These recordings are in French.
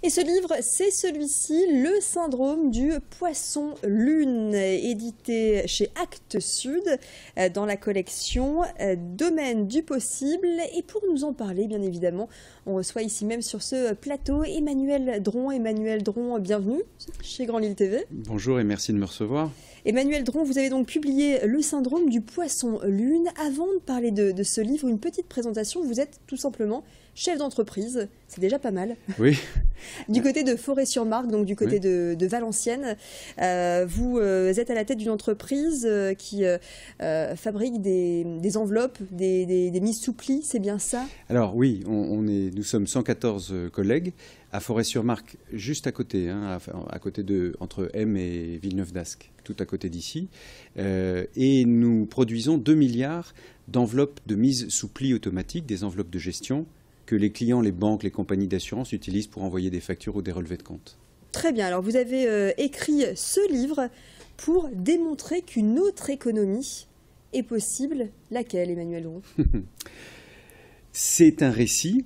Et ce livre, c'est celui-ci, Le syndrome du poisson-lune, édité chez Actes Sud, dans la collection Domaine du possible. Et pour nous en parler, bien évidemment, on reçoit ici même sur ce plateau Emmanuel Dron. Emmanuel Dron, bienvenue chez Grand Lille TV. Bonjour et merci de me recevoir. Emmanuel Dron, vous avez donc publié Le syndrome du poisson-lune. Avant de parler de ce livre, une petite présentation. Vous êtes tout simplement chef d'entreprise, c'est déjà pas mal. Oui. Du côté de Forêt-sur-Marque, donc du côté oui. de Valenciennes. Vous êtes à la tête d'une entreprise qui fabrique des enveloppes, des mises sous pli, c'est bien ça? Alors oui, nous sommes 114 collègues à Forêt-sur-Marque, juste à côté, entre M et Villeneuve-d'Ascq, tout à côté d'ici. Et nous produisons 2 milliards d'enveloppes de mise sous pli automatique, des enveloppes de gestion, que les clients, les banques, les compagnies d'assurance utilisent pour envoyer des factures ou des relevés de compte. Très bien. Alors vous avez écrit ce livre pour démontrer qu'une autre économie est possible. Laquelle, Emmanuel Dron? C'est un récit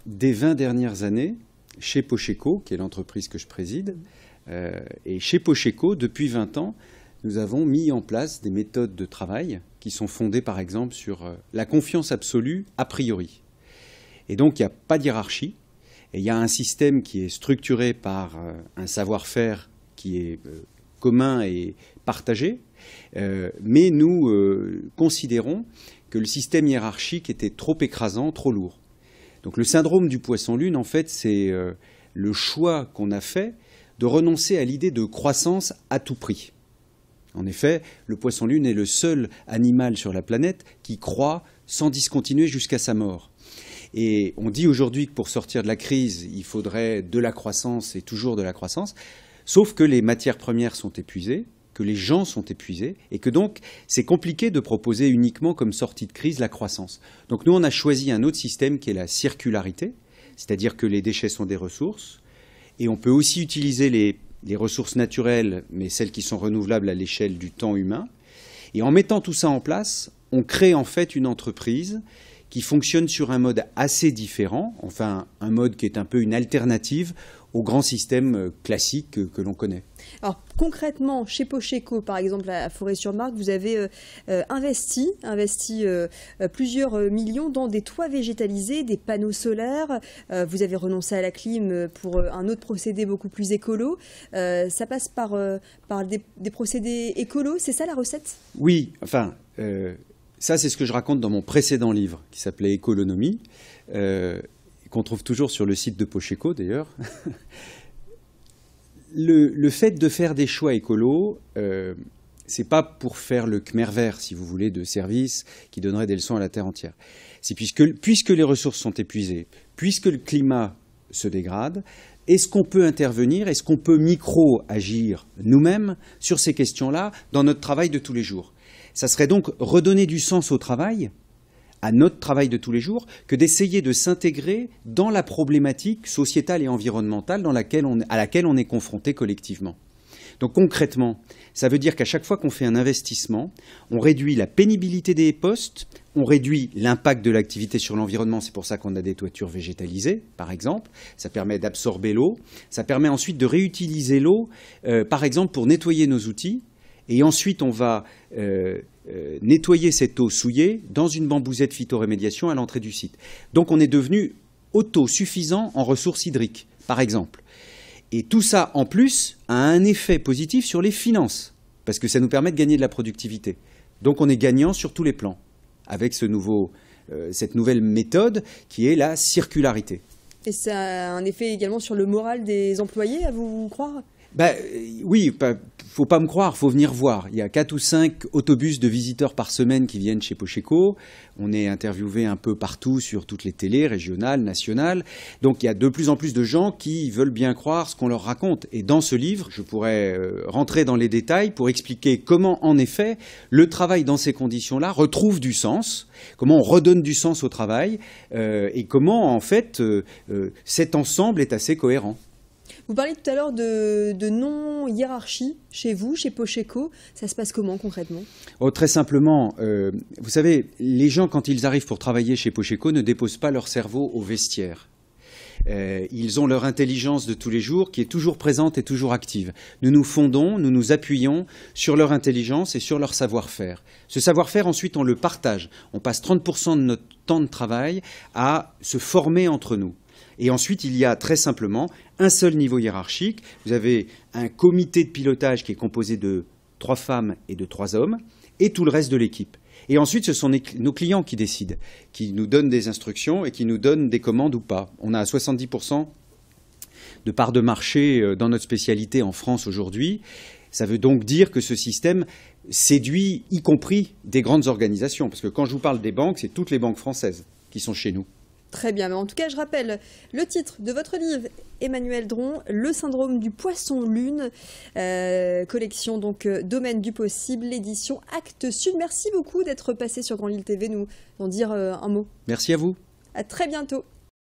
des 20 dernières années chez Pocheco, qui est l'entreprise que je préside. Et chez Pocheco, depuis 20 ans, nous avons mis en place des méthodes de travail qui sont fondées, par exemple, sur la confiance absolue a priori. Et donc, il n'y a pas de hiérarchie. Et il y a un système qui est structuré par un savoir-faire qui est commun et partagé. Mais nous considérons que le système hiérarchique était trop écrasant, trop lourd. Donc le syndrome du poisson-lune, en fait, c'est le choix qu'on a fait de renoncer à l'idée de croissance à tout prix. En effet, le poisson-lune est le seul animal sur la planète qui croît sans discontinuer jusqu'à sa mort. Et on dit aujourd'hui que pour sortir de la crise, il faudrait de la croissance et toujours de la croissance, sauf que les matières premières sont épuisées, que les gens sont épuisés, et que donc c'est compliqué de proposer uniquement comme sortie de crise la croissance. Donc nous, on a choisi un autre système qui est la circularité, c'est-à-dire que les déchets sont des ressources, et on peut aussi utiliser les ressources naturelles, mais celles qui sont renouvelables à l'échelle du temps humain. Et en mettant tout ça en place, on crée en fait une entreprise qui fonctionne sur un mode assez différent, enfin un mode qui est un peu une alternative au grand système classique que l'on connaît. Alors concrètement, chez Pocheco, par exemple à Forêt-sur-Marque, vous avez investi plusieurs millions dans des toits végétalisés, des panneaux solaires. Vous avez renoncé à la clim pour un autre procédé beaucoup plus écolo. Ça passe par des procédés écolos, c'est ça la recette? Oui, enfin... ça, c'est ce que je raconte dans mon précédent livre, qui s'appelait Écolonomie, qu'on trouve toujours sur le site de Pocheco, d'ailleurs. Le fait de faire des choix écolos, c'est pas pour faire le Khmer vert, si vous voulez, de service qui donnerait des leçons à la Terre entière. C'est puisque les ressources sont épuisées, puisque le climat se dégrade, est-ce qu'on peut intervenir, est-ce qu'on peut micro-agir nous-mêmes sur ces questions-là dans notre travail de tous les jours? Ça serait donc redonner du sens au travail, à notre travail de tous les jours, que d'essayer de s'intégrer dans la problématique sociétale et environnementale à laquelle on est confronté collectivement. Donc concrètement, ça veut dire qu'à chaque fois qu'on fait un investissement, on réduit la pénibilité des postes, on réduit l'impact de l'activité sur l'environnement, c'est pour ça qu'on a des toitures végétalisées, par exemple. Ça permet d'absorber l'eau, ça permet ensuite de réutiliser l'eau, par exemple pour nettoyer nos outils. Et ensuite, on va nettoyer cette eau souillée dans une bambousette phytorémédiation à l'entrée du site. Donc, on est devenu autosuffisant en ressources hydriques, par exemple. Et tout ça, en plus, a un effet positif sur les finances, parce que ça nous permet de gagner de la productivité. Donc, on est gagnant sur tous les plans, avec cette nouvelle méthode qui est la circularité. Et ça a un effet également sur le moral des employés, à vous croire? Oui, faut pas me croire, faut venir voir. Il y a 4 ou 5 autobus de visiteurs par semaine qui viennent chez Pocheco. On est interviewé un peu partout sur toutes les télés, régionales, nationales. Donc il y a de plus en plus de gens qui veulent bien croire ce qu'on leur raconte. Et dans ce livre, je pourrais rentrer dans les détails pour expliquer comment, en effet, le travail dans ces conditions-là retrouve du sens, comment on redonne du sens au travail et comment, en fait, cet ensemble est assez cohérent. Vous parliez tout à l'heure de non-hiérarchie chez vous, chez Pocheco. Ça se passe comment concrètement? Très simplement, vous savez, les gens, quand ils arrivent pour travailler chez Pocheco, ne déposent pas leur cerveau au vestiaire. Ils ont leur intelligence de tous les jours qui est toujours présente et toujours active. Nous nous fondons, nous nous appuyons sur leur intelligence et sur leur savoir-faire. Ce savoir-faire, ensuite, on le partage. On passe 30% de notre temps de travail à se former entre nous. Et ensuite, il y a très simplement un seul niveau hiérarchique. Vous avez un comité de pilotage qui est composé de 3 femmes et de 3 hommes, et tout le reste de l'équipe. Et ensuite, ce sont nos clients qui décident, qui nous donnent des instructions et qui nous donnent des commandes ou pas. On a 70% de part de marché dans notre spécialité en France aujourd'hui. Ça veut donc dire que ce système séduit, y compris des grandes organisations. Parce que quand je vous parle des banques, c'est toutes les banques françaises qui sont chez nous. Très bien, mais en tout cas, je rappelle le titre de votre livre, Emmanuel Dron, Le syndrome du poisson-lune, collection donc Domaine du possible, l'édition Actes Sud. Merci beaucoup d'être passé sur Grand Lille TV, nous en dire un mot. Merci à vous. À très bientôt.